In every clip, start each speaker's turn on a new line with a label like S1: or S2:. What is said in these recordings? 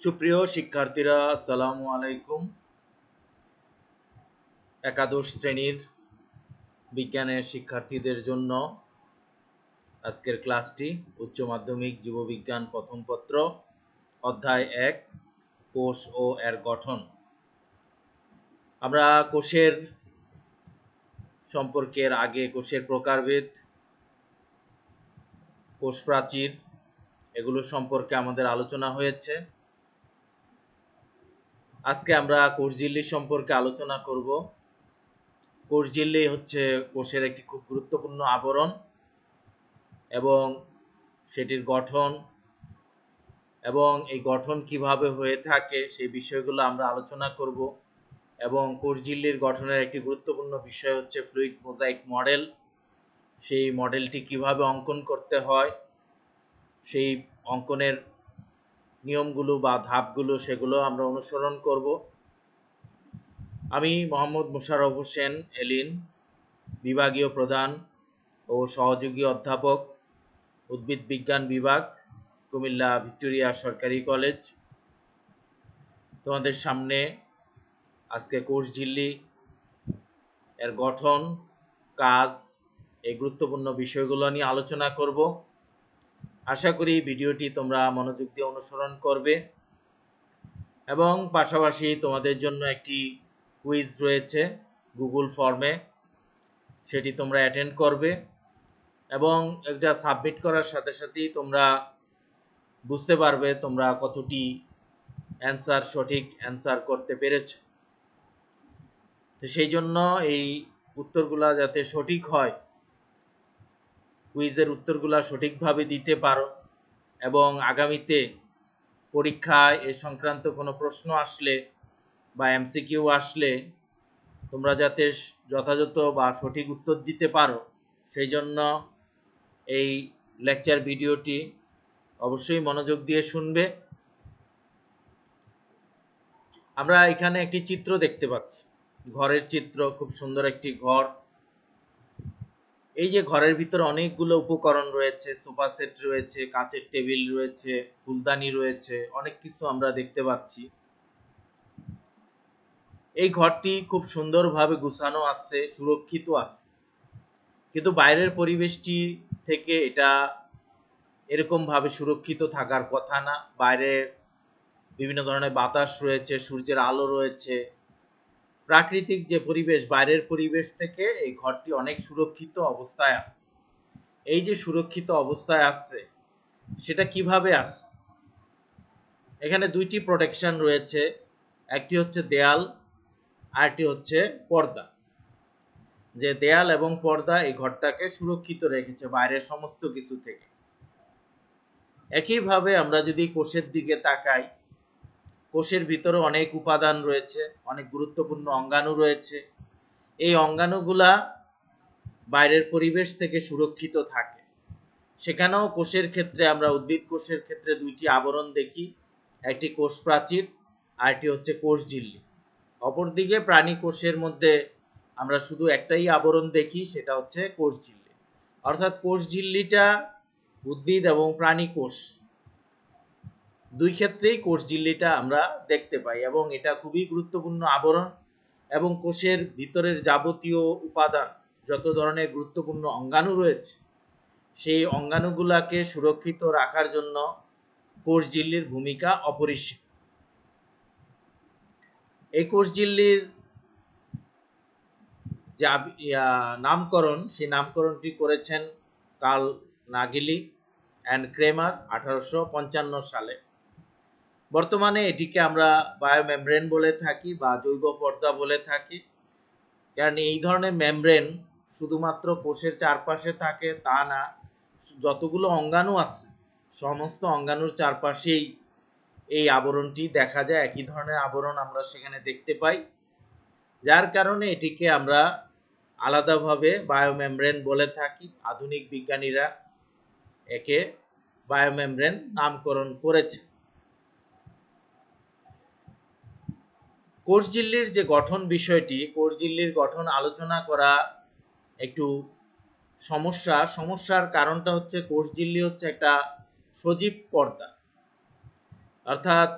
S1: সুপ্রিয় শিক্ষার্থীরা, আসসালামু আলাইকুম। একাদশ শ্রেণীর বিজ্ঞানের শিক্ষার্থীদের জন্য আজকের ক্লাসটি উচ্চ মাধ্যমিক জীববিজ্ঞান প্রথম পত্র, অধ্যায় 1, কোষ ও এর গঠন। আমরা কোষের সম্পর্কের আগে কোষের প্রকারভেদ, কোষ প্রাচীর এগুলো সম্পর্কে আমাদের আলোচনা হয়েছে। আজকে আমরা কোষঝিল্লি সম্পর্কে আলোচনা করব। কোষঝিল্লি হচ্ছে কোষের একটি খুব গুরুত্বপূর্ণ আবরণ এবং সেটির গঠন এবং এই গঠন কিভাবে হয়ে থাকে সেই বিষয়গুলো আমরা আলোচনা করব। এবং কোষঝিল্লির গঠনের একটি গুরুত্বপূর্ণ বিষয় হচ্ছে ফ্লুইড মোজাইক মডেল। সেই মডেলটি কিভাবে অঙ্কন করতে হয়, সেই অঙ্কনের নিয়মগুলো বা ধাপগুলো সেগুলো আমরা অনুসরণ করব। আমি মোহাম্মদ মোশাররফ হোসেন এলিন, বিভাগীয় প্রধান ও সহযোগী অধ্যাপক, উদ্ভিদ বিজ্ঞান বিভাগ, কুমিল্লা ভিক্টোরিয়া সরকারি কলেজ। তোমাদের সামনে আজকে কোষঝিল্লি এর গঠন, কাজ, এই গুরুত্বপূর্ণ বিষয়গুলো নিয়ে আলোচনা করব। আশা করি ভিডিওটি তোমরা মনোযোগ দিয়ে অনুসরণ করবে এবং পাশাপাশি তোমাদের জন্য একটি কুইজ রয়েছে গুগল ফর্মে, সেটি তোমরা অ্যাটেন্ড করবে এবং এটা সাবমিট করার সাথে সাথেই তোমরা বুঝতে পারবে তোমরা কতটি সঠিক অ্যান্সার করতে পেরেছ। তো সেই জন্য এই উত্তরগুলা যাতে সঠিক হয়, কুইজের উত্তরগুলা সঠিকভাবে দিতে পারো এবং আগামীতে পরীক্ষায় এ সংক্রান্ত কোনো প্রশ্ন আসলে বা এমসিকিউ আসলে তোমরা যাতে যথাযথ বা সঠিক উত্তর দিতে পারো, সেই জন্য এই লেকচার ভিডিওটি অবশ্যই মনোযোগ দিয়ে শুনবে। আমরা এখানে একটি চিত্র দেখতে পাচ্ছি, ঘরের চিত্র, খুব সুন্দর একটি ঘর। এই যে ঘরের ভিতরে অনেকগুলো উপকরণ রয়েছে, সোফা সেট রয়েছে, কাচের টেবিল রয়েছে, ফুলদানি রয়েছে, অনেক কিছু আমরা দেখতে পাচ্ছি। এই ঘরটি খুব সুন্দরভাবে গুছানো আছে, সুরক্ষিত আছে, কিন্তু বাইরের পরিবেশটি থেকে এটা এরকম ভাবে সুরক্ষিত থাকার কথা না। বাইরে বিভিন্ন ধরনের বাতাস রয়েছে, সূর্যের আলো রয়েছে, প্রাকৃতিক যে পরিবেশ, বাইরের পরিবেশ থেকে এই ঘরটি অনেক সুরক্ষিত অবস্থায় আছে। এই যে সুরক্ষিত অবস্থায় আছে সেটা কিভাবে আছে? এখানে দুইটি প্রোটেকশন রয়েছে, একটি হচ্ছে দেয়াল, আরেকটি হচ্ছে পর্দা। যে দেয়াল এবং পর্দা এই ঘরটাকে সুরক্ষিত রেখেছে বাইরের সমস্ত কিছু থেকে। একইভাবে আমরা যদি কোষের দিকে তাকাই, কোষের ভিতরে অনেক উপাদান রয়েছে, অনেক গুরুত্বপূর্ণ অঙ্গাণু রয়েছে। এই অঙ্গাণুগুলা বাইরের পরিবেশ থেকে সুরক্ষিত থাকে। সেখানেও কোষের ক্ষেত্রে আমরা উদ্ভিদ কোষের ক্ষেত্রে দুইটি আবরণ দেখি, একটি কোষ প্রাচীর, আরেকটি হচ্ছে কোষঝিল্লি। অপরদিকে প্রাণী কোষের মধ্যে আমরা শুধু একটাই আবরণ দেখি, সেটা হচ্ছে কোষঝিল্লি। অর্থাৎ কোষঝিল্লিটা উদ্ভিদ এবং প্রাণী কোষ দুই ক্ষেত্রেই কোষঝিল্লিটা আমরা দেখতে পাই এবং এটা খুবই গুরুত্বপূর্ণ আবরণ। এবং কোষের ভিতরের যাবতীয় উপাদান, যত ধরনের গুরুত্বপূর্ণ অঙ্গাণু রয়েছে, সেই অঙ্গাণুগুলাকে সুরক্ষিত রাখার জন্য কোষঝিল্লির ভূমিকা অপরিসীম। এই কোষঝিল্লির যে নামকরণ, সেই নামকরণটি করেছেন কার্ল নাগেলি অ্যান্ড ক্রেমার 1855 সালে। বর্তমানে এটিকে আমরা বায়োমেমব্রেন বলে থাকি বা জৈব পর্দা বলে থাকি, কারণ এই ধরনের মেমব্রেন শুধুমাত্র কোষের চারপাশে থাকে তা না, যতগুলো অঙ্গাণু আছে সমস্ত অঙ্গাণুর চারপাশেই এই আবরণটি দেখা যায়, একই ধরনের আবরণ আমরা সেখানে দেখতে পাই, যার কারণে এটিকে আমরা আলাদাভাবে বায়োমেমব্রেন বলে থাকি। আধুনিক বিজ্ঞানীরা একে বায়োমেমব্রেন নামকরণ করেছে। কোষঝিল্লির যে গঠন বিষয়টি, কোষঝিল্লির গঠন আলোচনা করা একটু সমস্যার কারণটা হচ্ছে কোষঝিল্লি হচ্ছে একটা সজীব পর্দা, অর্থাৎ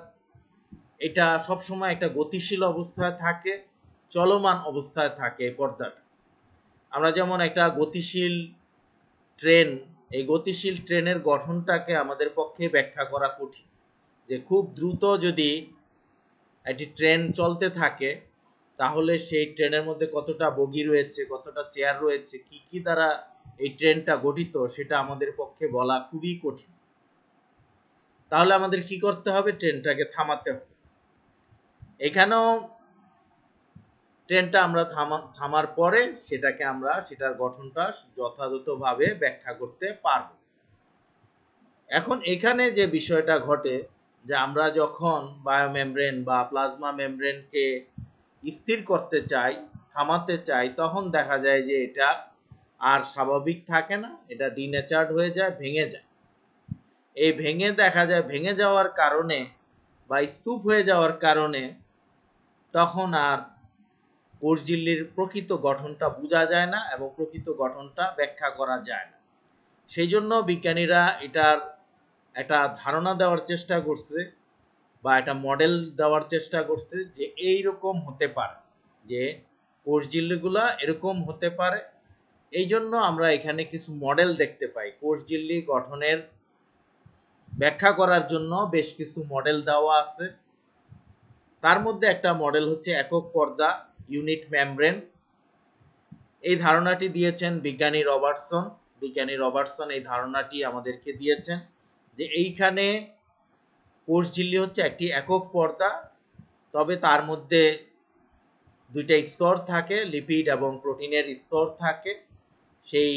S1: এটা সবসময় একটা গতিশীল অবস্থায় থাকে, চলমান অবস্থায় থাকে এই পর্দাটা। আমরা যেমন একটা গতিশীল ট্রেন, এই গতিশীল ট্রেনের গঠনটাকে আমাদের পক্ষে ব্যাখ্যা করা কঠিন, যে খুব দ্রুত যদি একটি ট্রেন চলতে থাকে তাহলে সেই ট্রেনের মধ্যে কতটা বগি রয়েছে, কতটা চেয়ার রয়েছে, কি কি দ্বারা এই ট্রেনটা গঠিত, সেটা আমাদের পক্ষে বলা খুবই কঠিন। তাহলে আমাদের কি করতে হবে? ট্রেনটাকে থামাতে হবে। এখানেও ট্রেনটা আমরা থামার পরে সেটার গঠনটা যথাযথভাবে ব্যাখ্যা করতে পারব। এখন এখানে যে বিষয়টা ঘটে, যে আমরা যখন বায়োমেমব্রেন বা প্লাজমা মেমব্রেনকে স্থির করতে চাই, থামাতে চাই, তখন দেখা যায় যে এটা আর স্বাভাবিক থাকে না, এটা ডিনেচার্ড হয়ে যায়, ভেঙে যায়। এই ভেঙে যাওয়ার কারণে বা স্তূপ হয়ে যাওয়ার কারণে তখন আর কোষঝিল্লির প্রকৃত গঠনটা বোঝা যায় না এবং প্রকৃত গঠনটা ব্যাখ্যা করা যায় না। সেই জন্য বিজ্ঞানীরা এটার একটা ধারণা দেওয়ার চেষ্টা করছে বা একটা মডেল দেওয়ার চেষ্টা করছে যে এইরকম হতে পারে, যে কোষঝিল্লিগুলা এরকম হতে পারে। এই জন্য আমরা এখানে কিছু মডেল দেখতে পাই। কোষঝিল্লি গঠনের ব্যাখ্যা করার জন্য বেশ কিছু মডেল দেওয়া আছে। তার মধ্যে একটা মডেল হচ্ছে একক পর্দা, ইউনিট মেমব্রেন। এই ধারণাটি দিয়েছেন বিজ্ঞানী রবার্টসন। বিজ্ঞানী রবার্টসন এই ধারণাটি আমাদেরকে দিয়েছেন যে এইখানে কোষঝিল্লি হচ্ছে একটি একক পর্দা, তবে তার মধ্যে দুইটা স্তর থাকে, লিপিড এবং প্রোটিনের স্তর থাকে। সেই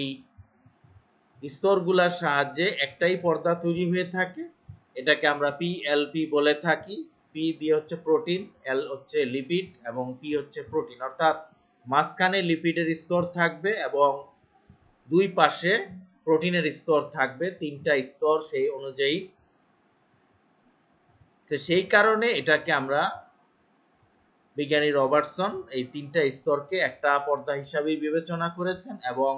S1: স্তরগুলোর সাহায্যে একটাই পর্দা তৈরি হয়ে থাকে। এটাকে আমরা পিএলপি বলে থাকি। পি দিয়ে হচ্ছে প্রোটিন, এল হচ্ছে লিপিড এবং পি হচ্ছে প্রোটিন, অর্থাৎ মাঝখানে লিপিডের স্তর থাকবে এবং দুই পাশে প্রোটিনের স্তর থাকবে, তিনটা স্তর সেই অনুযায়ী। তো সেই কারণে এটাকে আমরা, বিজ্ঞানী রবার্টসন এই তিনটা স্তরকে একটা পর্দা হিসাবে বিবেচনা করেছেন এবং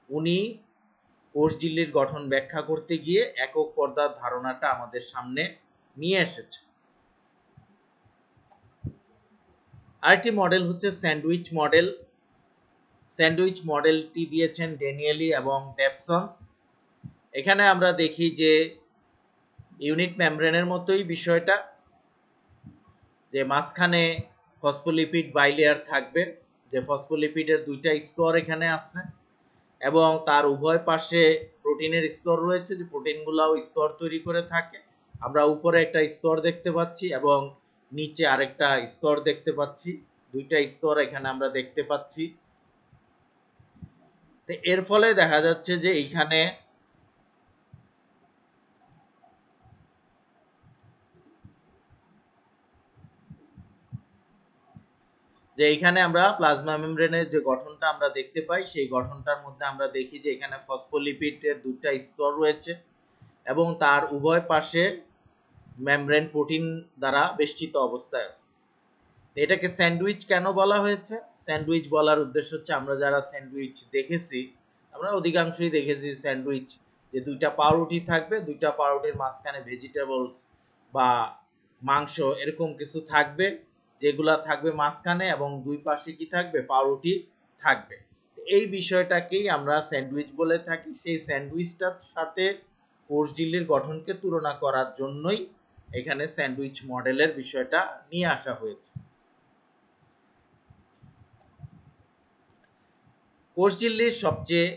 S1: উনি কোষঝিল্লির গঠন ব্যাখ্যা করতে গিয়ে একক পর্দার ধারণাটা আমাদের সামনে নিয়ে এসেছে। আরেকটি মডেল হচ্ছে স্যান্ডউইচ মডেল। স্যান্ডউইচ মডেলটি দিয়েছেন ড্যানিয়েলি এবং ডেভসন। এখানে আমরা দেখি যে ইউনিট মেমব্রেনের মতোই বিষয়টা, যে মাঝখানে ফসফোলিপিড বাইলেয়ার থাকবে, যে ফসফোলিপিডের দুইটা স্তর এখানে আছে এবং তার উভয় পাশে প্রোটিনের স্তর রয়েছে, যে প্রোটিনগুলাও স্তর তৈরি করে থাকে। আমরা উপরে একটা স্তর দেখতে পাচ্ছি এবং নিচে আরেকটা স্তর দেখতে পাচ্ছি, দুইটা স্তর এখানে আমরা দেখতে পাচ্ছি। তো এর ফলে দেখা যাচ্ছে যে এইখানে আমরা প্লাজমা মেমব্রেনের যে গঠনটা আমরা দেখতে পাই, সেই গঠনটার মধ্যে আমরা দেখি যে এখানে ফসফোলিপিডের দুইটা স্তর রয়েছে এবং তার উভয় পাশে মেমব্রেন প্রোটিন দ্বারা বেষ্টিত অবস্থায় আছে। এটাকে স্যান্ডউইচ কেন বলা হয়েছে? স্যান্ডউইচ বলার উদ্দেশ্য হচ্ছে, আমরা যারা স্যান্ডউইচ দেখেছি, আমরা অধিকাংশই দেখেছি স্যান্ডউইচ, যে দুইটা পাউরুটি থাকবে, দুইটা পাউরুটির মাঝখানে ভেজিটেবলস বা মাংস এরকম কিছু থাকবে, যেগুলা থাকবে মাঝখানে এবং দুই পাশে কি থাকবে? পাউরুটি থাকবে। এই বিষয়টাকেই আমরা স্যান্ডউইচ বলে থাকি। সেই স্যান্ডউইচটার সাথে কোষঝিল্লির গঠনকে তুলনা করার জন্যই এখানে স্যান্ডউইচ মডেলের বিষয়টা নিয়ে আসা হয়েছে। কোষঝিল্লির সবচেয়ে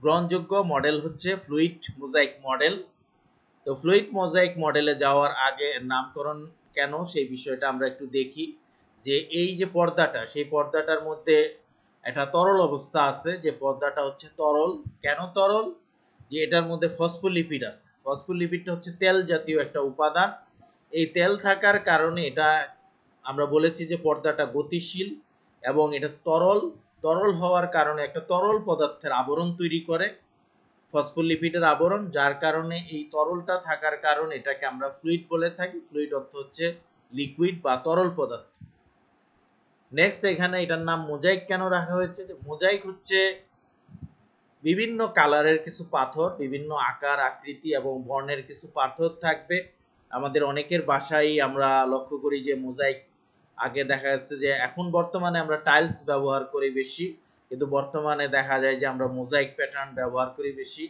S1: গ্রহণযোগ্য মডেল হচ্ছে ফ্লুইড মোজাইক মডেল। তো ফ্লুইড মোজাইক মডেলে যাওয়ার আগে নামকরণ কেন, সেই বিষয়টা আমরা একটু দেখি। যে এই যে পর্দাটা, সেই পর্দাটার মধ্যে একটা তরল অবস্থা আছে, যে পর্দাটা হচ্ছে তরল। কেন তরল? যে এটার মধ্যে ফসফোলিপিড আছে। ফসফোলিপিডটা হচ্ছে তেল জাতীয় একটা উপাদান। এই তেল থাকার কারণে এটা, আমরা বলেছি যে পর্দাটা গতিশীল এবং এটা তরল। তরল হওয়ার কারণে একটা তরল পদার্থের আবরণ তৈরি করে, ফসফোলিপিডের আবরণ, যার কারণে এই তরলটা থাকার কারণে এটাকে আমরা ফ্লুইড বলে থাকি। ফ্লুইড অর্থ হচ্ছে লিকুইড বা তরল পদার্থ। নেক্সট, এখানে এটার নাম মোজাইক কেন রাখা হয়েছে? যে মোজাইক হচ্ছে বিভিন্ন কালারের কিছু পাথর, বিভিন্ন আকার আকৃতি এবং বর্ণের কিছু পাথর থাকবে, আমাদের অনেকের বাসায় আমরা লক্ষ্য করি যে মোজাইক, আগে দেখা যাচ্ছে যে এখন বর্তমানে আমরা টাইলস ব্যবহার করি বেশি, কিন্তু বর্তমানে দেখা যায় যে আমরা মোজাইক প্যাটার্ন ব্যবহার করি বেশি।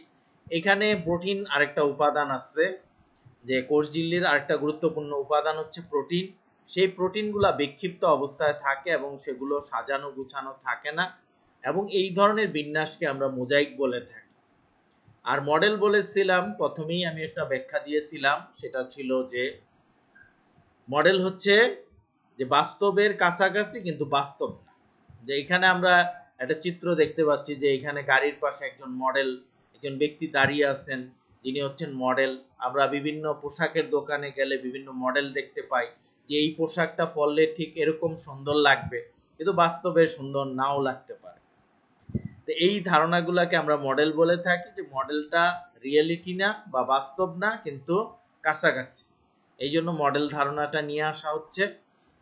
S1: এখানে প্রোটিন আরেকটা উপাদান আছে, যে কোষ ঝিল্লির আরেকটা গুরুত্বপূর্ণ উপাদান হচ্ছে প্রোটিন। সেই প্রোটিনগুলা বিক্ষিপ্ত অবস্থায় থাকে এবং সেগুলো সাজানো গুছানো থাকে না, এবং এই ধরনের বিন্যাসকে আমরা মোজাইক বলে থাকি। আর মডেল বলেছিলাম, প্রথমেই আমি একটা ব্যাখ্যা দিয়েছিলাম, সেটা ছিল যে মডেল হচ্ছে যে বাস্তবের কাছাকাছি কিন্তু বাস্তব না। যে এখানে আমরা একটা চিত্র দেখতে পাচ্ছি যে এখানে গাড়ির পাশে একজন মডেল, একজন ব্যক্তি দাঁড়িয়ে আছেন, যিনি হচ্ছেন মডেল। আমরা বিভিন্ন পোশাকের দোকানে গেলে বিভিন্ন মডেল দেখতে পাই যে এই পোশাকটা পরলে ঠিক এরকম সুন্দর লাগবে, কিন্তু বাস্তবে সুন্দর নাও লাগতে পারে। তো এই ধারণাগুলোকে আমরা মডেল বলে থাকি, যে মডেলটা রিয়েলিটি না বা বাস্তব না, কিন্তু কাছাকাছি। এই জন্য মডেল ধারণাটা নিয়ে আসা হচ্ছে।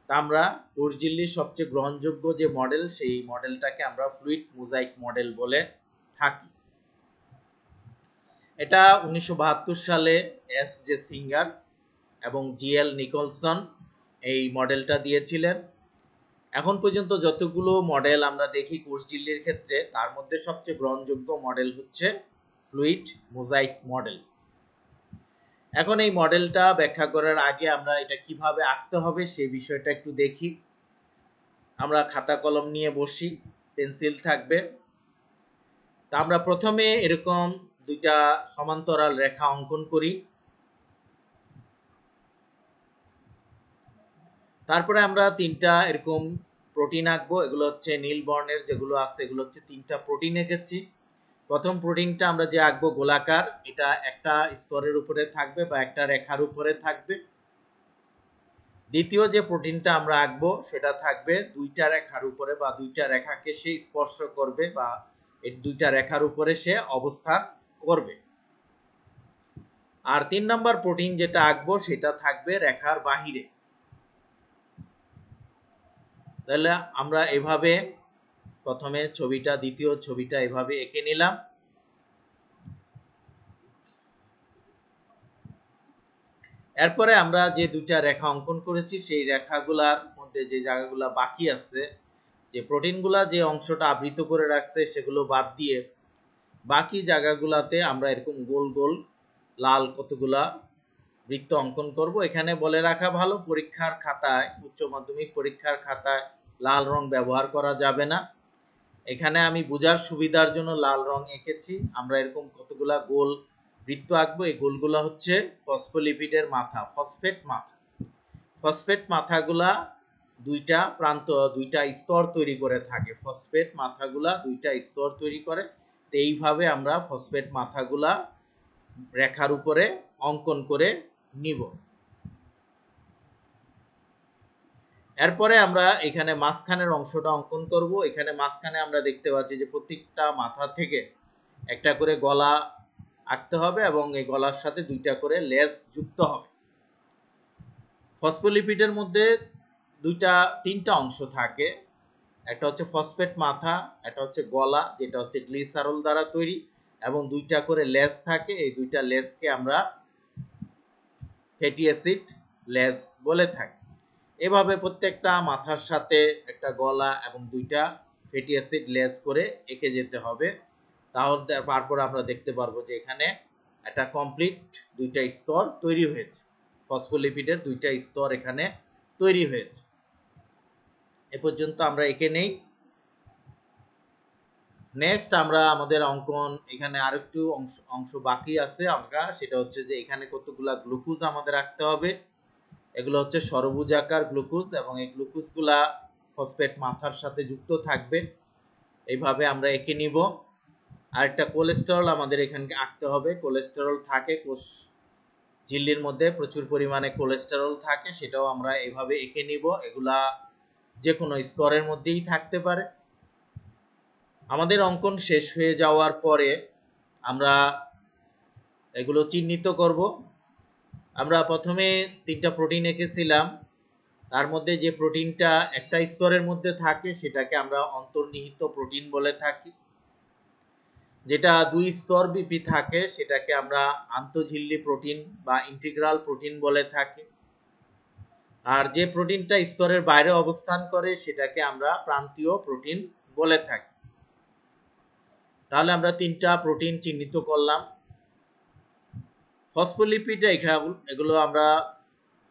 S1: তা আমরা কোষ ঝিল্লির সবচেয়ে গ্রহণযোগ্য যে মডেল, সেই মডেলটাকে আমরা ফ্লুইড মোজাইক মডেল বলে থাকি। এটা 1972 সালে এস জে সিঙ্গার এবং জি এল নিকলসন এই মডেলটা দিয়েছিলেন। এখন পর্যন্ত যতগুলো মডেল আমরা দেখি কোষ ঝিল্লির ক্ষেত্রে, তার মধ্যে সবচেয়ে গ্রহণযোগ্য মডেল হচ্ছে ফ্লুইড মোজাইক মডেল। এখন এই মডেলটা ব্যাখ্যা করার আগে আমরা এটা কিভাবে আঁকতে হবে সেই বিষয়টা একটু দেখি। আমরা খাতা কলম নিয়ে বসি, পেন্সিল থাকবে। তা আমরা প্রথমে এরকম দুইটা সমান্তরাল রেখা অঙ্কন করি। তারপরে আমরা তিনটা এরকম প্রোটিন আঁকবো। এগুলো হচ্ছে নীল বর্ণের যেগুলো আছে, এগুলো হচ্ছে তিনটা প্রোটিন এঁকেছি। প্রথম প্রোটিনটা আমরা যে আঁকবো গোলাকার, এটা একটা স্তরের উপরে থাকবে বা একটা রেখার উপরে থাকবে। দ্বিতীয় যে প্রোটিনটা আমরা আঁকবো সেটা থাকবে দুইটা রেখার উপরে, বা দুইটা রেখাকে সে স্পর্শ করবে, বা এই দুইটা রেখার উপরে সে অবস্থান করবে। আর 3 নম্বর প্রোটিন যেটা আঁকবো সেটা থাকবে রেখার বাহিরে। তাহলে আমরা এভাবে প্রথমে ছবিটা, দ্বিতীয় ছবিটা এভাবে এঁকে নিলাম। এরপরে আমরা যে দুইটা রেখা অঙ্কন করেছি, সেই রেখাগুলার মধ্যে যে জায়গাগুলো বাকি আছে, যে প্রোটিনগুলা যে অংশটা আবৃত করে রাখছে সেগুলো বাদ দিয়ে বাকি জায়গাগুলাতে আমরা এরকম গোল গোল লাল কতগুলা বৃত্ত অঙ্কন করব। এখানে বলে রাখা ভালো, পরীক্ষার খাতায়, উচ্চ মাধ্যমিক পরীক্ষার খাতায় লাল রং ব্যবহার করা যাবে না। এখানে আমি বোঝার সুবিধার জন্য লাল রং এঁকেছি। আমরা এরকম কতগুলা গোল বৃত্ত আঁকবো। এই গোলগুলা হচ্ছে ফসফোলিপিডের মাথা, ফসফেট মাথা। ফসফেট মাথাগুলা দুইটা প্রান্ত, দুইটা স্তর তৈরি করে থাকে। ফসফেট মাথাগুলা দুইটা স্তর তৈরি করে। তো এইভাবে আমরা ফসফেট মাথাগুলা রেখার উপরে অঙ্কন করে নিব। এরপরে আমরা এখানে মাঝখানের অংশটা অঙ্কন করব। এখানে মাঝখানে আমরা দেখতে পাচ্ছি যে প্রত্যেকটা মাথা থেকে একটা করে গলা আঁকতে হবে, এবং এই গলার সাথে দুইটা করে লেজ যুক্ত হবে। ফসফোলিপিডের মধ্যে তিনটা অংশ থাকে। একটা হচ্ছে ফসফেট মাথা, একটা হচ্ছে গলা যেটা হচ্ছে গ্লিসারল দ্বারা তৈরি, এবং দুইটা করে লেজ থাকে। এই দুইটা লেজকে আমরা ফ্যাটি অ্যাসিড লেজ বলে থাকি। এভাবে প্রত্যেকটা মাথার সাথে একটা গলা এবং দুইটা ফ্যাটি অ্যাসিড লেজ করে এঁকে যেতে হবে। তাহলে তারপর আমরা দেখতে পারবো যে এখানে একটা কমপ্লিট দুইটা স্তর তৈরি হয়েছে। ফসফোলিপিডের দুইটা স্তর এখানে তৈরি হয়েছে। এ পর্যন্ত আমরা এঁকে নেই। নেক্সট আমরা আমাদের অঙ্কন, এখানে আরেকটু অংশ বাকি আছে আঁকা। সেটা হচ্ছে যে এখানে কতগুলা গ্লুকোজ আমাদের আঁকতে হবে। এগুলো হচ্ছে ষড়ভুজাকার গ্লুকোজ, এবং এই গ্লুকোজগুলা ফসফেট মাথার সাথে যুক্ত থাকবে। এইভাবে আমরা এঁকে নিব। আরেকটা কোলেস্টেরল আমাদের এখানে আঁকতে হবে। কোলেস্টেরল থাকে কোষ ঝিল্লির মধ্যে, প্রচুর পরিমাণে কোলেস্টেরল থাকে, সেটাও আমরা এইভাবে এঁকে নিব। এগুলা যে কোনো স্তরের মধ্যেই থাকতে পারে। আমাদের অঙ্কন শেষ হয়ে যাওয়ার পরে আমরা এগুলো চিহ্নিত করব। আমরা প্রথমে তিনটা প্রোটিন এঁকেছিলাম, তার মধ্যে যে প্রোটিনটা একটা স্তরের মধ্যে থাকে সেটাকে আমরা অন্তর্নিহিত প্রোটিন বলে থাকি। যেটা 2 স্তর বিপি থাকে সেটাকে আমরা আন্তঃঝিল্লি প্রোটিন বা ইন্টিগ্রাল প্রোটিন বলে থাকি। আর যে প্রোটিনটা স্তরের বাইরে অবস্থান করে সেটাকে আমরা প্রান্তীয় প্রোটিন বলে থাকি। তাহলে আমরা 3টা প্রোটিন চিহ্নিত করলাম। ফসফোলিপিড এগুলো আমরা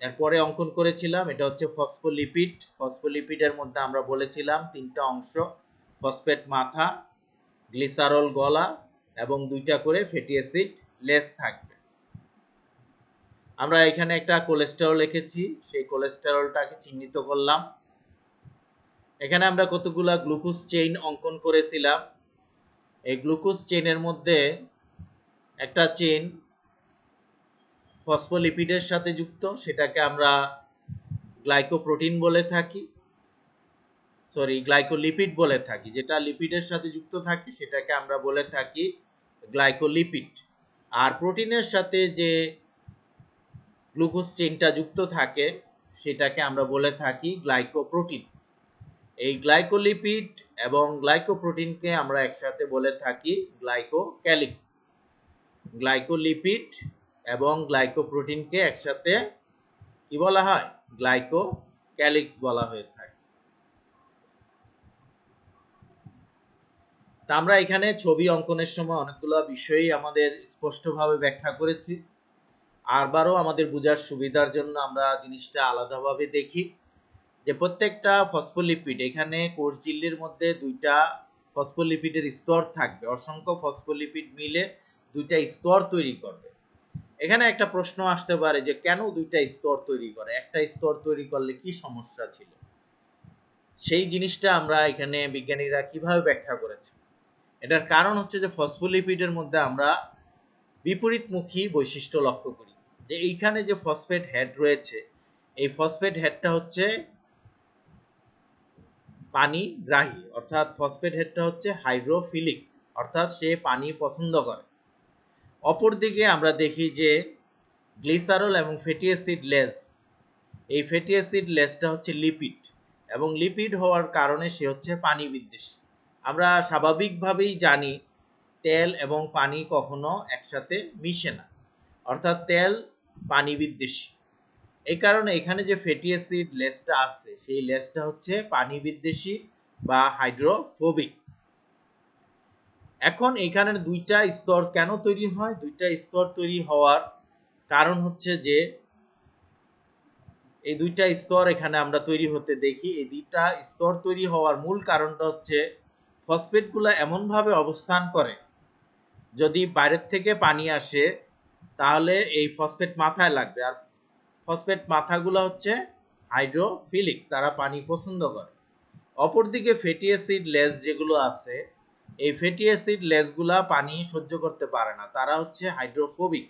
S1: এরপরে অঙ্কন করেছিলাম। এটা হচ্ছে ফসফোলিপিড। ফসফোলিপিডের মধ্যে আমরা বলেছিলাম 3টা অংশ, ফসফেট মাথা, গ্লিসারল গলা এবং 2টা করে ফ্যাটি অ্যাসিড লেজ থাকবে। আমরা এখানে একটা কোলেস্টেরল লিখেছি, সেই কোলেস্টেরলটাকে চিহ্নিত করলাম। এখানে আমরা কতগুলা গ্লুকোজ চেইন অঙ্কন করেছিলাম। এই গ্লুকোজ চেইনের মধ্যে একটা চেইন ফসফোলিপিডের সাথে যুক্ত, সেটাকে আমরা গ্লাইকোপ্রোটিন বলে থাকি, গ্লাইকোলিপিড বলে থাকি। যেটা লিপিডের সাথে যুক্ত থাকে সেটাকে আমরা বলে থাকি গ্লাইকোলিপিড। আর প্রোটিনের সাথে যে গ্লুকোজ চেইনটা যুক্ত থাকে সেটাকে আমরা বলে থাকি গ্লাইকোপ্রোটিন। এই গ্লাইকোলিপিড এবং গ্লাইকোপ্রোটিনকে আমরা একসাথে বলে থাকি গ্লাইকোক্যালিক্স। গ্লাইকোলিপিড এবং গ্লাইকোপ্রোটিনকে একসাথে কি বলা হয়? গ্লাইকোক্যালিক্স বলা হয়ে থাকে। তা আমরা এখানে ছবি অঙ্কনের সময় অনেকগুলো বিষয়ই আমাদের স্পষ্টভাবে ব্যাখ্যা করেছি। আবারও আমাদের বোঝার সুবিধার জন্য আমরা জিনিসটা আলাদাভাবে দেখি যে প্রত্যেকটা ফসফোলিপিড, এখানে কোষ ঝিল্লির মধ্যে 2টা ফসফোলিপিডের স্তর থাকবে। অসংখ্য ফসফোলিপিড মিলে 2টা স্তর তৈরি করবে। এখানে একটা প্রশ্ন আসতে পারে যে কেন 2টা স্তর তৈরি করে? একটা স্তর তৈরি করলে কি সমস্যা ছিল? সেই জিনিসটা আমরা এখানে বিজ্ঞানীরা কিভাবে ব্যাখ্যা করেছে। এটার কারণ হচ্ছে যে ফসফোলিপিডের মধ্যে আমরা বিপরীতমুখী বৈশিষ্ট্য লক্ষ্য করি। যে এইখানে যে ফসফেট হেড রয়েছে, এই ফসফেট হেডটা হচ্ছে পানি গ্রাহী, অর্থাৎ ফসফেট হেডটা হচ্ছে হাইড্রোফিলিক, অর্থাৎ সে পানি পছন্দ করে। অপরদিকে আমরা দেখি যে গ্লিসারল এবং ফ্যাটি অ্যাসিড লেজ, এই ফ্যাটি অ্যাসিড লেজটা হচ্ছে লিপিড, এবং লিপিড হওয়ার কারণে সে হচ্ছে পানি বিদ্বেষী। আমরা স্বাভাবিকভাবেই জানি তেল এবং পানি কখনো একসাথে মিশে না, অর্থাৎ তেল পানি বিদ্বেষী। এই কারণে এখানে যে ফ্যাটি অ্যাসিড লেজটা আছে সেই লেজটা হচ্ছে পানি বিদ্বেষী বা হাইড্রোফোবিক। এখন এখানে 2টা স্তর কেন তৈরি হয়? 2টা স্তর তৈরি হওয়ার কারণ হচ্ছে যে এই 2টা স্তর এখানে আমরা তৈরি হতে দেখি। এই 2টা স্তর তৈরি হওয়ার মূল কারণটা হচ্ছে ফসফেটগুলো এমনভাবে অবস্থান করে, যদি বাইরের থেকে পানি আসে তাহলে এই ফসফেট মাথায় লাগবে। আর ফসফেট মাথাগুলো হচ্ছে হাইড্রোফিলিক, তারা পানি পছন্দ করে। অপরদিকে ফ্যাটি অ্যাসিড লেজ যেগুলো আছে, এই ফ্যাটি অ্যাসিড লেজগুলা পানি সহ্য করতে পারে না, তারা হচ্ছে হাইড্রোফোবিক,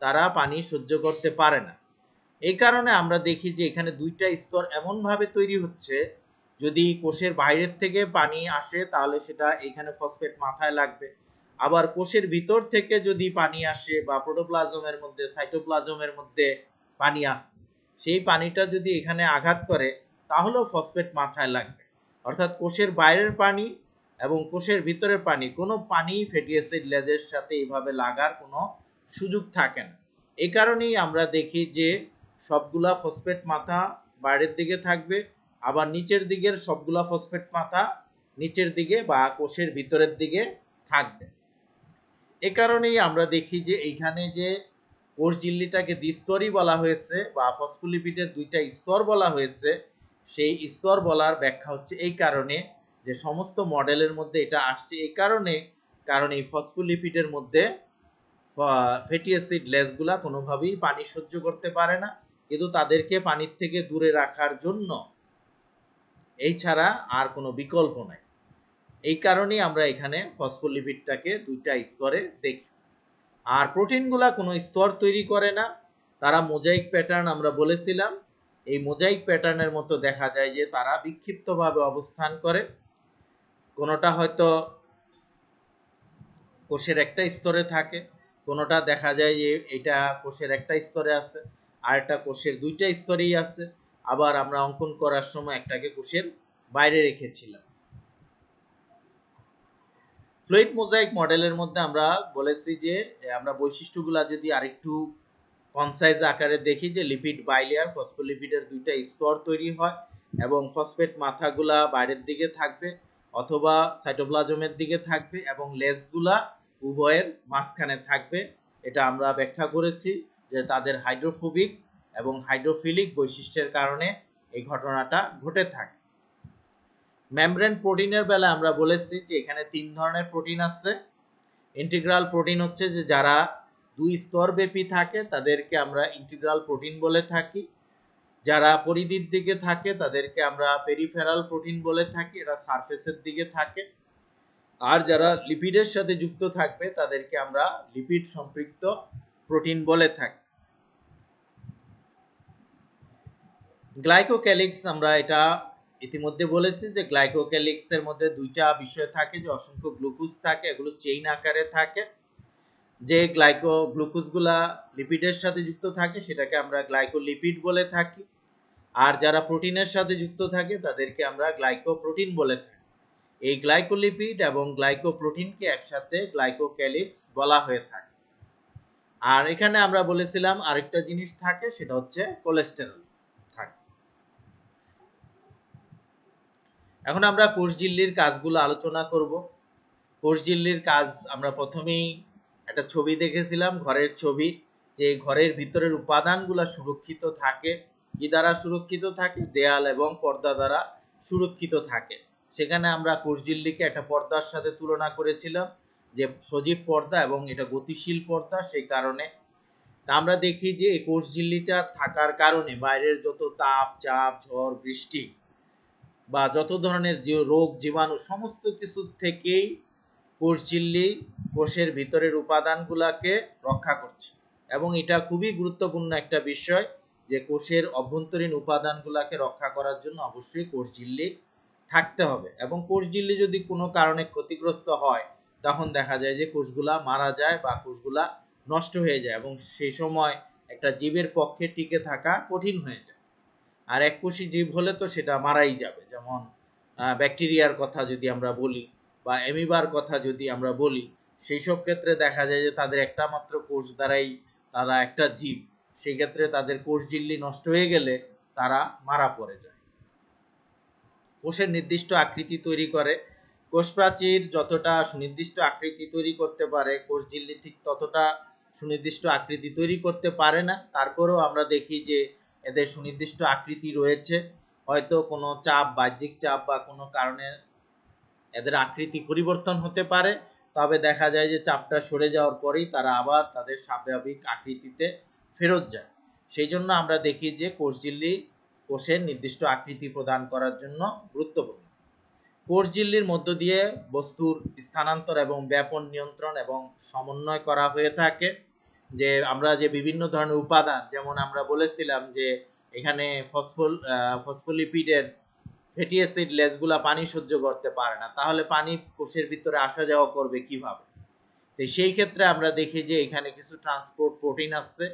S1: তারা পানি সহ্য করতে পারে না। এই কারণে আমরা দেখি যে এখানে 2টা স্তর এমনভাবে তৈরি হচ্ছে, যদি কোষের বাইরের থেকে পানি আসে তাহলে সেটা এখানে ফসফেট মাথায় লাগবে। আবার কোষের ভিতর থেকে যদি পানি আসে বা প্রোটোপ্লাজমের মধ্যে, সাইটোপ্লাজমের মধ্যে পানি আসে, সেই পানিটা যদি এখানে আঘাত করে তাহলেও ফসফেট মাথায় লাগবে। অর্থাৎ কোষের বাইরের পানি এবং কোষের ভিতরের পানি, কোনো পানি ফ্যাটি অ্যাসিড লেজের সাথে এইভাবে লাগার কোনো সুযোগ থাকে না। এই কারণেই আমরা দেখি যে সবগুলা ফসফেট মাথা বাইরের দিকে থাকবে, আবার নিচের দিকের সবগুলা ফসফেট মাথা নিচের দিকে বা কোষের ভিতরের দিকে থাকবে। এই কারণেই আমরা দেখি যে এইখানে যে কোষ ঝিল্লিটাকে দ্বিস্তরী বলা হয়েছে বা ফসফোলিপিডের 2টা স্তর বলা হয়েছে, সেই স্তর বলার ব্যাখ্যা হচ্ছে এই কারণে যে সমস্ত মডেলের মধ্যে এটা আসছে এই কারণে, কারণ এই ফসফোলিপিডের মধ্যে ফ্যাটি অ্যাসিড লেজগুলা কোনোভাবেই পানি সহ্য করতে পারে না, কিন্তু তাদেরকে পানির থেকে দূরে রাখার জন্য এই ছাড়া আর কোনো বিকল্প নাই। এই কারণেই আমরা এখানে ফসফোলিপিডটাকে 2টা স্তরে দেখি। আর প্রোটিনগুলা কোনো স্তর তৈরি করে না, তারা মোজাইক প্যাটার্ন আমরা বলেছিলাম। এই মোজাইক প্যাটার্নের মতো দেখা যায় যে তারা বিক্ষিপ্তভাবে অবস্থান করে, কোনোটা হয়তো কোষের একটা স্তরে থাকে, কোনোটা দেখা যায় যে এটা কোষের একটা স্তরে আছে, আর একটা কোষের 2টা স্তরেই আছে। আবার আমরা অঙ্কন করার সময় একটাকে কোষের বাইরে রেখেছিলাম। ফ্লুইড মোজাইক মডেলের মধ্যে আমরা বলেছি যে আমরা বৈশিষ্ট্যগুলা যদি আরেকটু কনসাইজ আকারে দেখি যে লিপিড বাইলেয়ার ফসফোলিপিডের দুইটা স্তর তৈরি হয় এবং ফসফেট মাথাগুলা বাইরের দিকে থাকবে অথবা সাইটোপ্লাজমের দিকে থাকবে এবং লেজগুলা উভয়ের মাঝখানে থাকবে। এটা আমরা ব্যাখ্যা করেছি যে তাদের হাইড্রোফোবিক এবং হাইড্রোফিলিক বৈশিষ্ট্যের কারণে এই ঘটনাটা ঘটে থাকে। মেমব্রেন প্রোটিনের বেলা আমরা বলেছি যে এখানে তিন ধরনের প্রোটিন আছে। ইন্টিগ্রাল প্রোটিন হচ্ছে যে যারা দুই স্তর ব্যাপী থাকে তাদেরকে আমরা ইন্টিগ্রাল প্রোটিন বলে থাকি। যারা পরিধির দিকে থাকে তাদেরকে আমরা পেরিফেরাল প্রোটিন বলে থাকি, এরা সারফেসের দিকে থাকে। আর যারা লিপিডের সাথে যুক্ত থাকবে তাদেরকে আমরা লিপিড সম্পৃক্ত প্রোটিন বলে থাকি। গ্লাইকোক্যালিক্স আমরা এটা ইতিমধ্যে বলেছি যে গ্লাইকোক্যালিক্সের মধ্যে দুইটা বিষয় থাকে, যে অসংখ্য গ্লুকোজ থাকে, এগুলো চেইন আকারে থাকে। যে গ্লুকোজগুলা লিপিডের সাথে যুক্ত থাকে সেটাকে আমরা গ্লাইকোলিপিড বলে থাকি। আর যারা প্রোটিনের সাথে যুক্ত থাকে তাদেরকে আমরা গ্লাইকোপ্রোটিন বলে থাকি। এই গ্লাইকোলিপিড এবং গ্লাইকোপ্রোটিনকে একসাথে গ্লাইকোক্যালিক্স বলা হয়ে থাকে। আর এখানে আমরা বলেছিলাম আরেকটা জিনিস থাকে, সেটা হচ্ছে কোলেস্টেরল থাকে। এখন আমরা কোষঝিল্লির কাজগুলো আলোচনা করব। কোষঝিল্লির কাজ আমরা প্রথমেই একটা ছবি দেখেছিলাম, ঘরের ছবি, যে ঘরের ভিতরের উপাদানগুলো সুরক্ষিত থাকে। কি দ্বারা সুরক্ষিত থাকে? দেয়াল এবং পর্দা দ্বারা সুরক্ষিত থাকে। সেখানে আমরা কোষঝিল্লিকে একটা পর্দার সাথে তুলনা করেছিলাম, যে সজীব পর্দা এবং এটা গতিশীল পর্দা। সেই কারণে আমরা দেখি যে এই কোষঝিল্লিটা থাকার কারণে বাইরের যত তাপ, চাপ, ঝড়, বৃষ্টি বা যত ধরনের রোগ, জীবাণু সমস্ত কিছু থেকেই কোষঝিল্লি কোষের ভিতরের উপাদানগুলোকে রক্ষা করছে। এবং এটা খুবই গুরুত্বপূর্ণ একটা বিষয় যে কোষের অভ্যন্তরীণ উপাদানগুলোকে রক্ষা করার জন্য অবশ্যই কোষঝিল্লি থাকতে হবে। এবং কোষঝিল্লি যদি কোনো কারণে ক্ষতিগ্রস্ত হয় তখন দেখা যায় যে কোষগুলা মারা যায় বা কোষগুলা নষ্ট হয়ে যায় এবং সেই সময় একটা জীবের পক্ষে টিকে থাকা কঠিন হয়ে যায়। আর এককোষী জীব হলে তো সেটা মারাই যাবে। যেমন ব্যাকটেরিয়ার কথা যদি আমরা বলি বা অ্যামিবার কথা যদি আমরা বলি, সেই সব ক্ষেত্রে দেখা যায় যে তাদের একটা মাত্র কোষ দ্বারাই তারা একটা জীব, সেই ক্ষেত্রে তাদের কোষঝিল্লি নষ্ট হয়ে গেলে তারা মারা পড়ে যায়। কোষের নির্দিষ্ট আকৃতি তৈরি করে। কোষ প্রাচীর যতটা সুনির্দিষ্ট আকৃতি তৈরি করতে পারে, কোষঝিল্লি ঠিক ততটা সুনির্দিষ্ট আকৃতি তৈরি করতে পারে না। তারপরেও আমরা দেখি যে এদের সুনির্দিষ্ট আকৃতি রয়েছে। হয়তো কোনো চাপ, বাহ্যিক চাপ বা কোনো কারণে এদের আকৃতি পরিবর্তন হতে পারে, তবে দেখা যায় যে চাপটা সরে যাওয়ার পরেই তারা আবার তাদের স্বাভাবিক আকৃতিতে ফেরত যায়। সেই জন্য আমরা দেখি যে কোষঝিল্লি কোষের নির্দিষ্ট আকৃতি প্রদান করার জন্য গুরুত্বপূর্ণ। কোষঝিল্লির মধ্য দিয়ে বস্তুর স্থানান্তর এবং ব্যাপন নিয়ন্ত্রণ এবং সমন্বয় করা হয়ে থাকে। যে আমরা যে বিভিন্ন ধরনের উপাদান, যেমন আমরা বলেছিলাম যে এখানে ফসফোলিপিডের ফ্যাটি অ্যাসিড লেজগুলা পানি সহ্য করতে পারে না, তাহলে পানি কোষের ভিতরে আসা যাওয়া করবে কিভাবে? তো সেই ক্ষেত্রে আমরা দেখি যে এখানে কিছু ট্রান্সপোর্ট প্রোটিন আছে।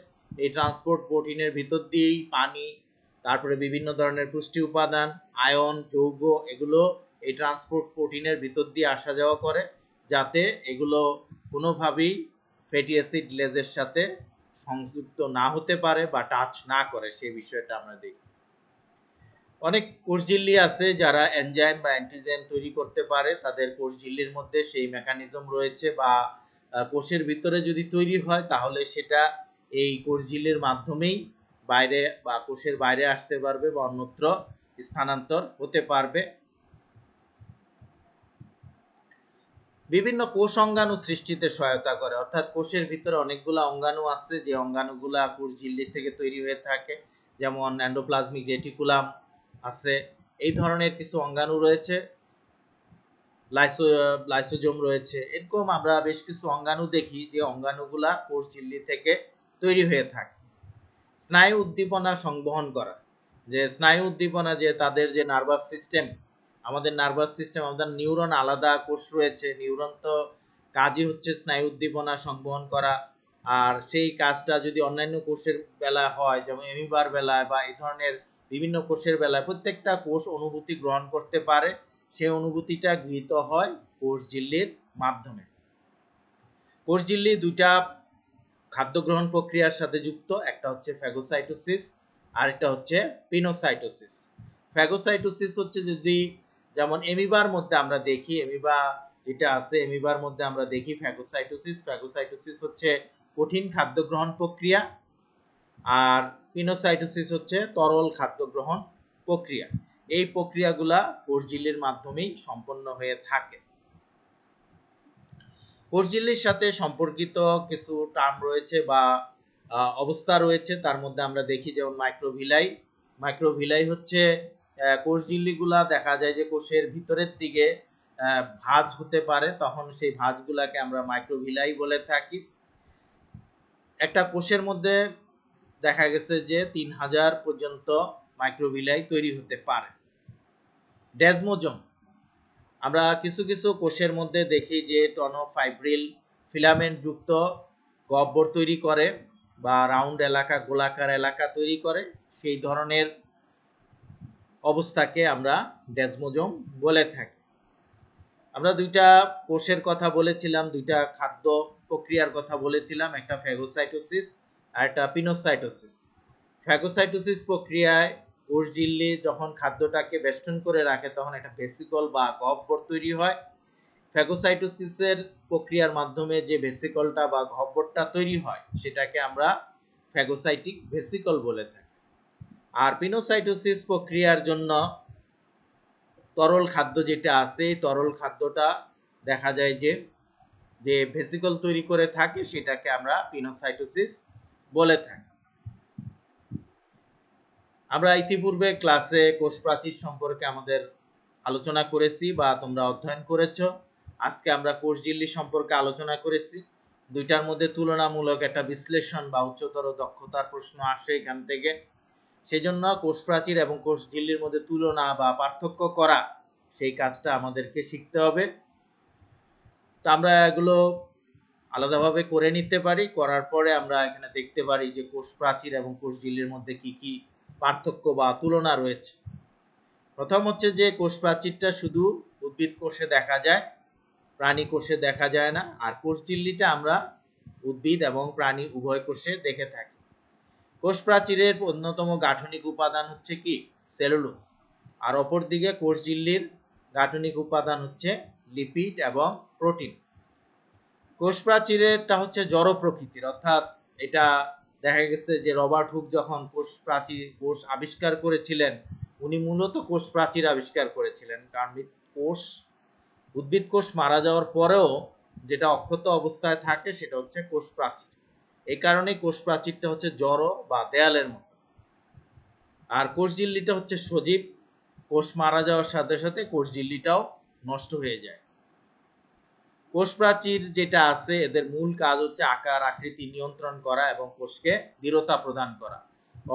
S1: এই ট্রান্সপোর্ট প্রোটিনের ভিতর দিয়েই পানি, তারপরে বিভিন্ন ধরনের পুষ্টি উপাদান, আয়ন, যৌগ, এগুলো এই ট্রান্সপোর্ট প্রোটিনের ভিতর দিয়ে আসা যাওয়া করে, যাতে এগুলো কোনোভাবেই ফ্যাটি অ্যাসিড লেজের সাথে সংযুক্ত না হতে পারে বা টাচ না করে, সেই বিষয়টা আমরা দেখি। অনেক কোষঝিল্লি আছে যারা এনজাইম বা অ্যান্টিজেন তৈরি করতে পারে, তাদের কোষঝিল্লির মধ্যে সেই মেকানিজম রয়েছে, বা কোষের ভিতরে যদি তৈরি হয় তাহলে সেটা এই কোষঝিল্লির মাধ্যমেই বাইরে বা কোষের বাইরে আসতে পারবে বা অন্যত্র স্থানান্তর হতে পারবে। বিভিন্ন কোষ অঙ্গাণু সৃষ্টিতে সহায়তা করে, অর্থাৎ কোষের ভিতরে অনেকগুলো অঙ্গাণু আছে যে অঙ্গাণুগুলা কোষঝিল্লি থেকে তৈরি হয়ে থাকে, যেমন এন্ডোপ্লাজমিক রেটিকুলাম আছে, এই ধরনের কিছু অঙ্গাণু রয়েছে, লাইসোজোম রয়েছে। এরকম আমরা বেশ কিছু অঙ্গাণু দেখি যে অঙ্গাণুগুলা কোষঝিল্লি থেকে তৈরি হয়ে থাকে। স্নায়ু উদ্দীপনা সংবহন করা, যে স্নায়ু উদ্দীপনা, যে তাদের যে নার্ভাস সিস্টেম, আমাদের নার্ভাস সিস্টেম, আমাদের নিউরন আলাদা কোষ রয়েছে, নিউরন তো কাজই হচ্ছে স্নায়ু উদ্দীপনা সংবহন করা। আর সেই কাজটা যদি অন্যান্য কোষের বেলায় হয়, যেমন অ্যামিবার বেলায় বা এই ধরনের বিভিন্ন কোষের বেলায়, প্রত্যেকটা কোষ অনুভূতি গ্রহণ করতে পারে, সেই অনুভূতিটা গৃহীত হয় কোষঝিল্লির মাধ্যমে। কোষঝিল্লি দুইটা খাদ্য গ্রহণ প্রক্রিয়ার সাথে যুক্ত, একটা হচ্ছে ফ্যাগোসাইটোসিস আর একটা হচ্ছে পিনোসাইটোসিস। ফ্যাগোসাইটোসিস হচ্ছে যদি যেমন এমিবার মধ্যে আমরা দেখি, এমিবা যেটা আছে এমিবার মধ্যে আমরা দেখি ফ্যাগোসাইটোসিস। ফ্যাগোসাইটোসিস হচ্ছে কঠিন খাদ্য গ্রহণ প্রক্রিয়া, আর পিনোসাইটোসিস হচ্ছে তরল খাদ্য গ্রহণ প্রক্রিয়া। এই প্রক্রিয়াগুলা কোষঝিল্লির মাধ্যমেই সম্পন্ন হয়ে থাকে। কোষঝিল্লির সাথে সম্পর্কিত কিছু টার্ম রয়েছে বা অবস্থা রয়েছে, তার মধ্যে আমরা দেখি যেমন মাইক্রোভিলাই। মাইক্রোভিলাই হচ্ছে কোষঝিল্লিগুলা দেখা যায় যে কোষের ভিতরের দিকে ভাঁজ হতে পারে, তখন সেই ভাঁজগুলাকে আমরা মাইক্রোভিলাই বলে থাকি। একটা কোষের মধ্যে দেখা গেছে যে 3000 পর্যন্ত মাইক্রোভিলাই তৈরি হতে পারে। ডেজমোজোম, আমরা কিছু কিছু কোষের মধ্যে দেখি যে টনোফাইব্রিল ফিলামেন্ট যুক্ত গহ্বর তৈরি করে বা রাউন্ড এলাকা, গোলাকার এলাকা তৈরি করে, সেই ধরনের অবস্থাকে আমরা ডেজমোজোম বলে থাকি। আমরা দুইটা কোষের কথা বলেছিলাম, দুইটা খাদ্য প্রক্রিয়ার কথা বলেছিলাম, একটা ফ্যাগোসাইটোসিস আর একটা পিনোসাইটোসিস। ফ্যাগোসাইটোসিস প্রক্রিয়ায় কোষঝিল্লি যখন খাদ্যটাকে বেষ্টন করে রাখে তখন একটা ভেসিকল বা গহ্বর তৈরি হয়। ফ্যাগোসাইটোসিসের প্রক্রিয়ার মাধ্যমে যে ভেসিকলটা বা গহ্বরটা তৈরি হয় সেটাকে আমরা ফ্যাগোসাইটিক ভেসিকল বলে থাকি। আর পিনোসাইটোসিস প্রক্রিয়ার জন্য তরল খাদ্য যেটা আছে, তরল খাদ্যটা দেখা যায় যে ভেসিকল তৈরি করে থাকে, সেটাকে আমরা পিনোসাইটোসিস বলে থাকি। আমরা ইতিপূর্বে ক্লাসে কোষ প্রাচীর সম্পর্কে আমাদের আলোচনা করেছি বা তোমরা অধ্যয়ন করেছ। আজকে আমরা কোষঝিল্লি সম্পর্কে আলোচনা করেছি। দুইটার মধ্যে তুলনামূলক একটা বিশ্লেষণ বা উচ্চতর দক্ষতার প্রশ্ন আসে এখান থেকে। সেজন্য কোষ প্রাচীর এবং কোষঝিল্লির মধ্যে তুলনা বা পার্থক্য করা, সেই কাজটা আমাদেরকে শিখতে হবে। তো আমরা এগুলো আলাদাভাবে করে নিতে পারি, করার পরে আমরা এখানে দেখতে পারি যে কোষ প্রাচীর এবং কোষঝিল্লির মধ্যে কি কি পার্থক্য বা তুলনা রয়েছে। প্রথম হচ্ছে যে কোষ প্রাচীরটা শুধু উদ্ভিদ কোষে দেখা যায়, প্রাণী কোষে দেখা যায় না। আর কোষঝিল্লিটা আমরা উদ্ভিদ এবং প্রাণী উভয় কোষে দেখে থাকি। কোষ প্রাচীরের অন্যতম গাঠনিক উপাদান হচ্ছে কি? সেলুলোজ। আর অপরদিকে কোষঝিল্লির গাঠনিক উপাদান হচ্ছে লিপিড এবং প্রোটিন। কোষ প্রাচীরেরটা হচ্ছে জড় প্রকৃতির, অর্থাৎ এটা দেখা গেছে যে রবার্ট হুক যখন কোষ আবিষ্কার করেছিলেন, উনি মূলত কোষ প্রাচীর আবিষ্কার করেছিলেন। কারণ উদ্ভিদ কোষ মারা যাওয়ার পরেও যেটা অক্ষত অবস্থায় থাকে সেটা হচ্ছে কোষ প্রাচীর। এই কারণে কোষ প্রাচীরটা হচ্ছে জড় বা দেয়ালের মতো। আর কোষঝিল্লিটা হচ্ছে সজীব, কোষ মারা যাওয়ার সাথে সাথে কোষঝিল্লিটাও নষ্ট হয়ে যায়। কোষ প্রাচীর যেটা আছে এদের মূল কাজ হচ্ছে আকার আকৃতি নিয়ন্ত্রণ করা এবং কোষকে দৃঢ়তা প্রদান করা।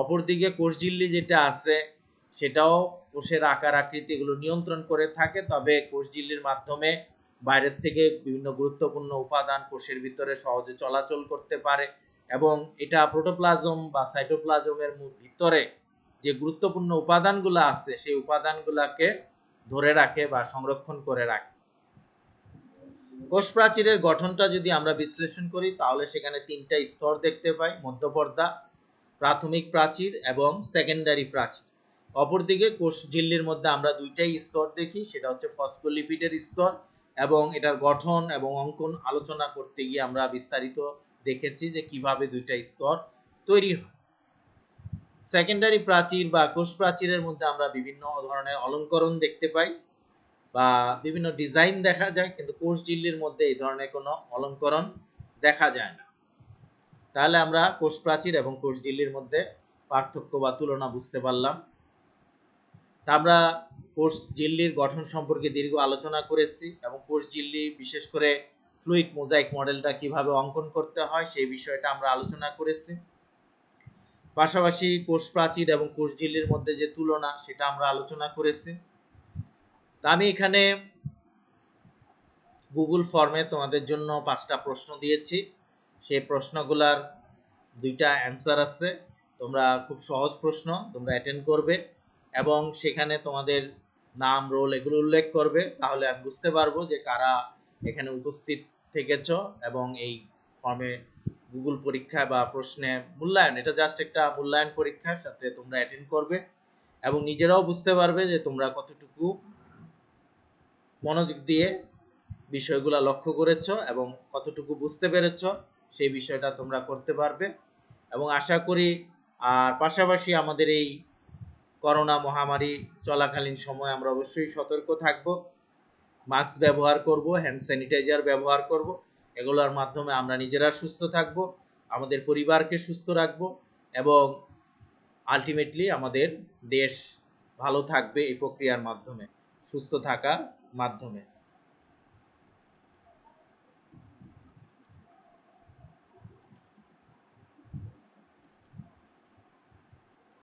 S1: অপরদিকে কোষঝিল্লি যেটা আছে সেটাও কোষের আকার আকৃতি এগুলো নিয়ন্ত্রণ করে থাকে, তবে কোষঝিল্লির মাধ্যমে বাইরের থেকে বিভিন্ন গুরুত্বপূর্ণ উপাদান কোষের ভিতরে সহজে চলাচল করতে পারে এবং এটা প্রোটোপ্লাজম বা সাইটোপ্লাজমের ভিতরে যে গুরুত্বপূর্ণ উপাদানগুলো আছে সেই উপাদানগুলোকে ধরে রাখে বা সংরক্ষণ করে রাখে। কোষ প্রাচীরের গঠনটা যদি আমরা বিশ্লেষণ করি তাহলে সেখানে তিনটা স্তর দেখতে পাই: মধ্যপর্দা, প্রাথমিক প্রাচীর এবং সেকেন্ডারি প্রাচীর। অপরদিকে কোষঝিল্লির মধ্যে আমরা দুইটাই স্তর দেখি, সেটা হচ্ছে ফসফোলিপিডের স্তর, এবং এটার গঠন এবং অঙ্কন আলোচনা করতে গিয়ে আমরা বিস্তারিত দেখেছি যে কিভাবে দুইটা স্তর তৈরি হয়। সেকেন্ডারি প্রাচীর বা কোষ প্রাচীরের মধ্যে আমরা বিভিন্ন ধরনের অলঙ্করণ দেখতে পাই বা বিভিন্ন ডিজাইন দেখা যায়, কিন্তু কোষঝিল্লির মধ্যে এই ধরনের কোনো অলঙ্করণ দেখা যায় না। তাহলে আমরা কোষ প্রাচীর এবং কোষঝিল্লির মধ্যে পার্থক্য বা তুলনা বুঝতে পারলাম। তা আমরা কোষঝিল্লির গঠন সম্পর্কে দীর্ঘ আলোচনা করেছি এবং কোষঝিল্লি বিশেষ করে ফ্লুইড মোজাইক মডেলটা কিভাবে অঙ্কন করতে হয় সেই বিষয়টা আমরা আলোচনা করেছি। পাশাপাশি কোষ প্রাচীর এবং কোষঝিল্লির মধ্যে যে তুলনা সেটা আমরা আলোচনা করেছি। আমি এখানে গুগল ফর্মে তোমাদের জন্য 5টা প্রশ্ন দিয়েছি, সেই প্রশ্নগুলার 2টা অ্যান্সার আছে। তোমরা খুব সহজ প্রশ্ন, তোমরা অ্যাটেন্ড করবে এবং সেখানে তোমাদের নাম, রোল এগুলো উল্লেখ করবে, তাহলে আমি বুঝতে পারবো যে কারা এখানে উপস্থিত থেকেছ এবং এই ফর্মে গুগল পরীক্ষা বা প্রশ্নে মূল্যায়ন, এটা জাস্ট একটা মূল্যায়ন পরীক্ষার সাথে তোমরা অ্যাটেন্ড করবে এবং নিজেরাও বুঝতে পারবে যে তোমরা কতটুকু মনোযোগ দিয়ে বিষয়গুলো লক্ষ্য করেছো এবং কতটুকু বুঝতে পেরেছো সেই বিষয়টা তোমরা করতে পারবে। এবং আশা করি আর পাশাপাশি আমাদের এই করোনা মহামারী চলাকালীন সময় আমরা অবশ্যই সতর্ক থাকব, মাস্ক ব্যবহার করব, হ্যান্ড স্যানিটাইজার ব্যবহার করব, এগুলোর মাধ্যমে আমরা নিজেরা সুস্থ থাকব, আমাদের পরিবারকে সুস্থ রাখব এবং আলটিমেটলি আমাদের দেশ ভালো থাকবে এই প্রক্রিয়ার মাধ্যমে, সুস্থ থাকার মাধ্যমে।